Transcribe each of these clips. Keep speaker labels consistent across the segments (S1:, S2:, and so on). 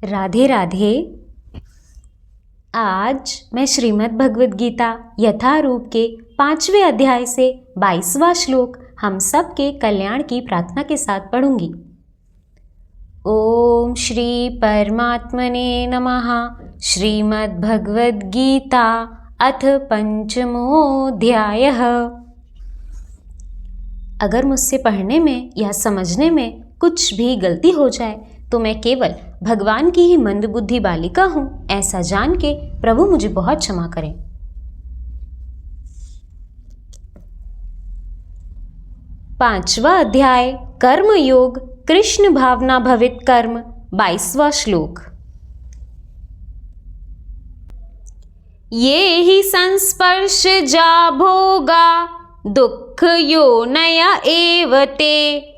S1: राधे राधे। आज मैं श्रीमद् भगवद गीता यथारूप के 5वें अध्याय से 22वां श्लोक हम सब के कल्याण की प्रार्थना के साथ पढ़ूंगी। ओम श्री परमात्मने नमः। श्रीमद् भगवद गीता अथ पंचमोऽध्यायः। अगर मुझसे पढ़ने में या समझने में कुछ भी गलती हो जाए तो मैं केवल भगवान की ही मंदबुद्धि बालिका हूँ, ऐसा जान के प्रभु मुझे बहुत क्षमा करें। पांचवा अध्याय कर्म योग कृष्ण भावना भवित कर्म 22वां श्लोक। ये ही संस्पर्श जा भोगा दुख योनय एव ते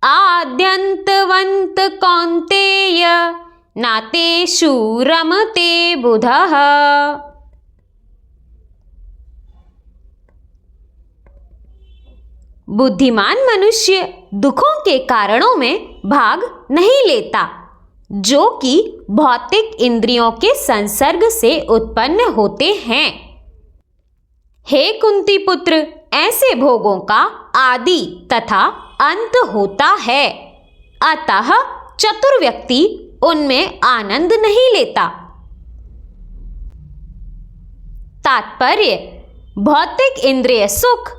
S1: आद्यन्तवन्त कौन्तेय नातेषु रमते बुधः। बुद्धिमान मनुष्य दुखों के कारणों में भाग नहीं लेता जो कि भौतिक इंद्रियों के संसर्ग से उत्पन्न होते हैं। हे कुंती पुत्र, ऐसे भोगों का आदि तथा अंत होता है, अतः चतुर व्यक्ति उनमें आनंद नहीं लेता। तात्पर्य: भौतिक इंद्रिय सुख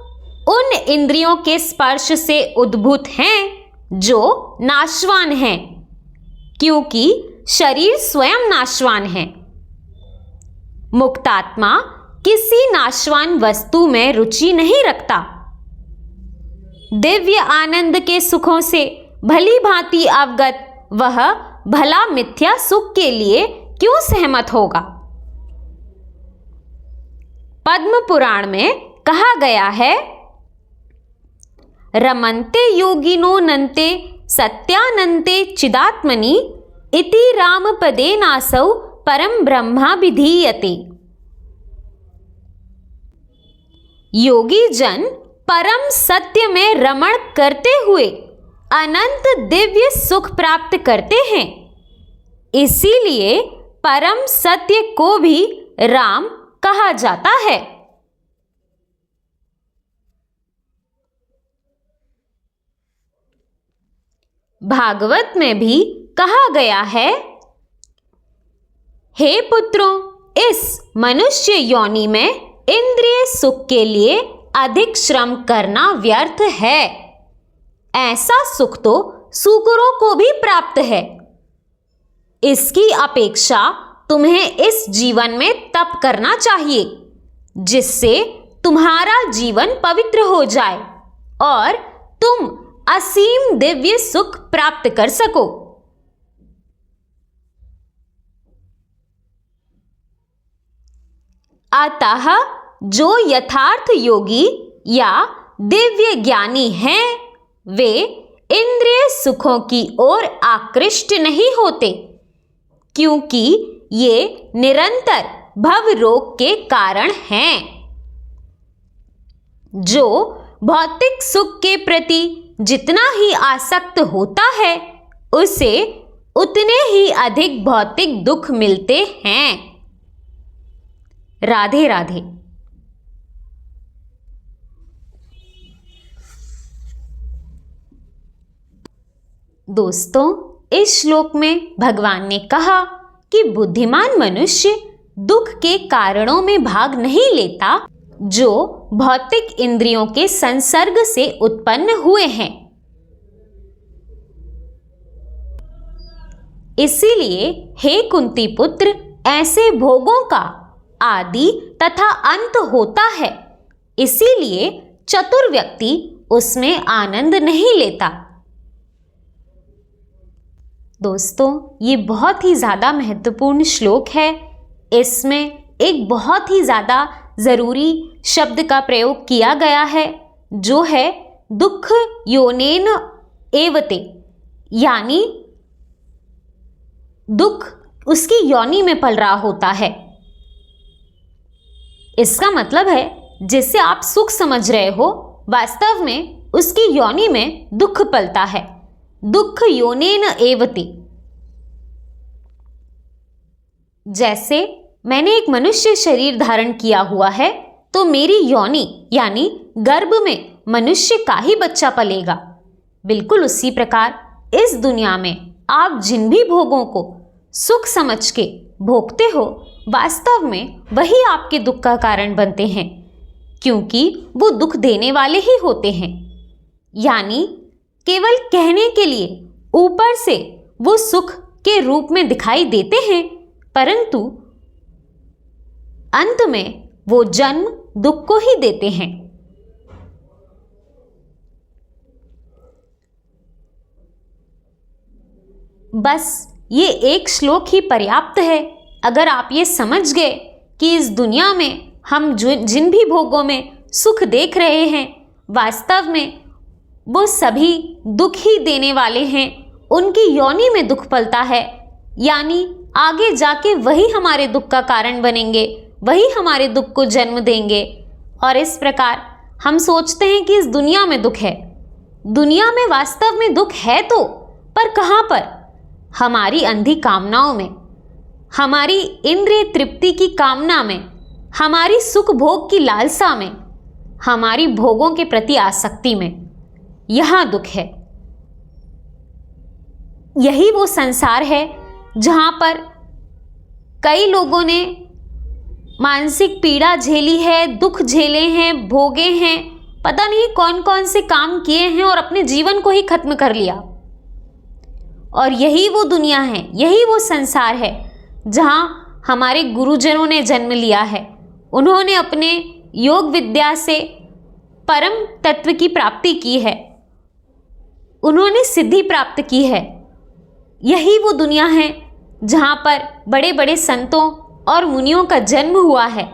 S1: उन इंद्रियों के स्पर्श से उद्भूत हैं जो नाशवान हैं, क्योंकि शरीर स्वयं नाशवान है। मुक्तात्मा किसी नाशवान वस्तु में रुचि नहीं रखता। दिव्य आनंद के सुखों से भली भांति अवगत वह भला मिथ्या सुख के लिए क्यों सहमत होगा। पद्म पुराण में कहा गया है, रमन्ते योगिनो नन्ते सत्यानन्ते चिदात्मनि इति रामपदेनासौ परम ब्रह्मा विधीयते। योगी जन परम सत्य में रमण करते हुए अनंत दिव्य सुख प्राप्त करते हैं, इसीलिए परम सत्य को भी राम कहा जाता है। भागवत में भी कहा गया है, हे पुत्रों, इस मनुष्य योनि में इंद्रिय सुख के लिए अधिक श्रम करना व्यर्थ है। ऐसा सुख तो सूकरों को भी प्राप्त है। इसकी अपेक्षा तुम्हें इस जीवन में तप करना चाहिए, जिससे तुम्हारा जीवन पवित्र हो जाए और तुम असीम दिव्य सुख प्राप्त कर सको। अतः जो यथार्थ योगी या दिव्य ज्ञानी हैं, वे इंद्रिय सुखों की ओर आकृष्ट नहीं होते, क्योंकि ये निरंतर भव रोग के कारण हैं। जो भौतिक सुख के प्रति जितना ही आसक्त होता है, उसे उतने ही अधिक भौतिक दुख मिलते हैं। राधे राधे। दोस्तों, इस श्लोक में भगवान ने कहा कि बुद्धिमान मनुष्य दुख के कारणों में भाग नहीं लेता जो भौतिक इंद्रियों के संसर्ग से उत्पन्न हुए हैं। इसीलिए हे कुंती पुत्र, ऐसे भोगों का आदि तथा अंत होता है, इसीलिए चतुर व्यक्ति उसमें आनंद नहीं लेता। दोस्तों, ये बहुत ही ज़्यादा महत्वपूर्ण श्लोक है। इसमें एक बहुत ही ज़्यादा ज़रूरी शब्द का प्रयोग किया गया है, जो है दुख योनेन एवते, यानी दुख उसकी योनि में पल रहा होता है। इसका मतलब है, जिसे आप सुख समझ रहे हो, वास्तव में उसकी योनि में दुख पलता है। दुख योनेन एवति। जैसे मैंने एक मनुष्य शरीर धारण किया हुआ है तो मेरी योनि यानी गर्भ में मनुष्य का ही बच्चा पलेगा। बिल्कुल उसी प्रकार इस दुनिया में आप जिन भी भोगों को सुख समझ के भोगते हो, वास्तव में वही आपके दुख का कारण बनते हैं, क्योंकि वो दुख देने वाले ही होते हैं। यानी केवल कहने के लिए ऊपर से वो सुख के रूप में दिखाई देते हैं, परंतु अंत में वो जन्म दुख को ही देते हैं। बस ये एक श्लोक ही पर्याप्त है। अगर आप ये समझ गए कि इस दुनिया में हम जिन भी भोगों में सुख देख रहे हैं, वास्तव में वो सभी दुख ही देने वाले हैं, उनकी योनि में दुख पलता है, यानी आगे जाके वही हमारे दुख का कारण बनेंगे, वही हमारे दुख को जन्म देंगे। और इस प्रकार हम सोचते हैं कि इस दुनिया में दुख है। दुनिया में वास्तव में दुख है तो, पर कहाँ पर? हमारी अंधी कामनाओं में, हमारी इंद्रिय तृप्ति की कामना में, हमारी सुख भोग की लालसा में, हमारी भोगों के प्रति आसक्ति में, यहाँ दुख है। यही वो संसार है जहाँ पर कई लोगों ने मानसिक पीड़ा झेली है, दुख झेले हैं, भोगे हैं, पता नहीं कौन कौन से काम किए हैं और अपने जीवन को ही खत्म कर लिया। और यही वो दुनिया है, यही वो संसार है जहाँ हमारे गुरुजनों ने जन्म लिया है। उन्होंने अपने योग विद्या से परम तत्व की प्राप्ति की है, उन्होंने सिद्धि प्राप्त की है। यही वो दुनिया है जहाँ पर बड़े बड़े संतों और मुनियों का जन्म हुआ है,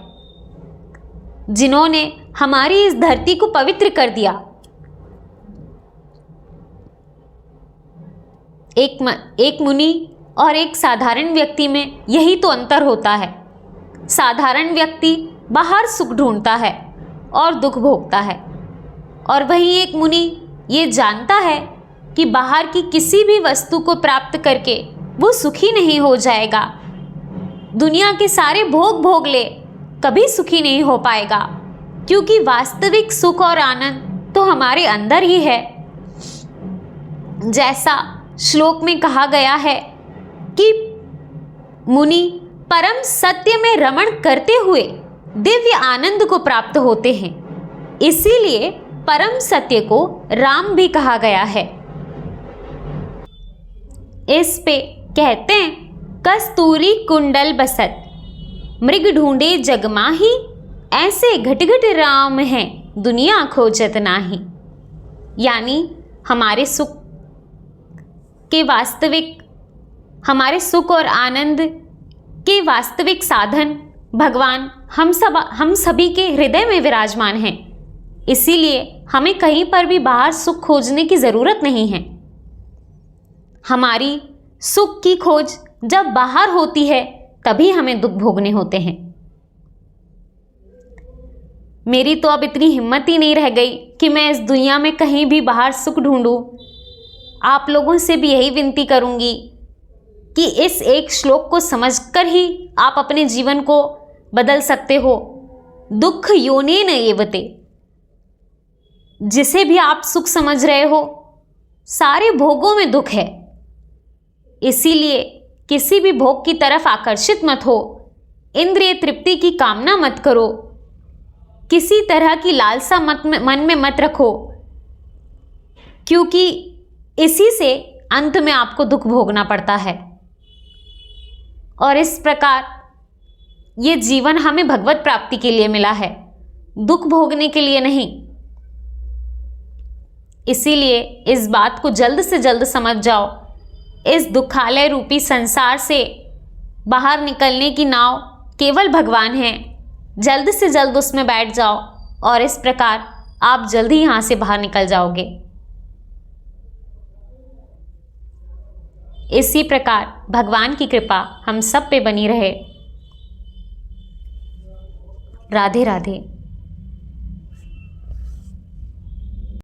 S1: जिन्होंने हमारी इस धरती को पवित्र कर दिया। एक मुनि और एक साधारण व्यक्ति में यही तो अंतर होता है। साधारण व्यक्ति बाहर सुख ढूंढता है और दुख भोगता है, और वहीं एक मुनि ये जानता है कि बाहर की किसी भी वस्तु को प्राप्त करके वो सुखी नहीं हो जाएगा। दुनिया के सारे भोग भोग ले, कभी सुखी नहीं हो पाएगा, क्योंकि वास्तविक सुख और आनंद तो हमारे अंदर ही है। जैसा श्लोक में कहा गया है कि मुनि परम सत्य में रमण करते हुए दिव्य आनंद को प्राप्त होते हैं, इसीलिए परम सत्य को राम भी कहा गया है। इस पे कहते हैं, कस्तूरी कुंडल बसत मृग ढूंढे जग माही, ऐसे घट घट राम हैं दुनिया खोजत नाही। यानी हमारे सुख के वास्तविक, हमारे सुख और आनंद के वास्तविक साधन भगवान हम सभी के हृदय में विराजमान हैं। इसीलिए हमें कहीं पर भी बाहर सुख खोजने की ज़रूरत नहीं है। हमारी सुख की खोज जब बाहर होती है तभी हमें दुख भोगने होते हैं। मेरी तो अब इतनी हिम्मत ही नहीं रह गई कि मैं इस दुनिया में कहीं भी बाहर सुख ढूंढूं। आप लोगों से भी यही विनती करूंगी कि इस एक श्लोक को समझकर ही आप अपने जीवन को बदल सकते हो। दुख योनेन एवते, जिसे भी आप सुख समझ रहे हो, सारे भोगों में दुख है। इसीलिए किसी भी भोग की तरफ आकर्षित मत हो, इंद्रिय तृप्ति की कामना मत करो, किसी तरह की लालसा मन में मत रखो, क्योंकि इसी से अंत में आपको दुख भोगना पड़ता है। और इस प्रकार ये जीवन हमें भगवत प्राप्ति के लिए मिला है, दुख भोगने के लिए नहीं। इसीलिए इस बात को जल्द से जल्द समझ जाओ। इस दुखालय रूपी संसार से बाहर निकलने की नाव केवल भगवान है। जल्द से जल्द उसमें बैठ जाओ और इस प्रकार आप जल्द ही यहाँ से बाहर निकल जाओगे। इसी प्रकार भगवान की कृपा हम सब पे बनी रहे। राधे राधे।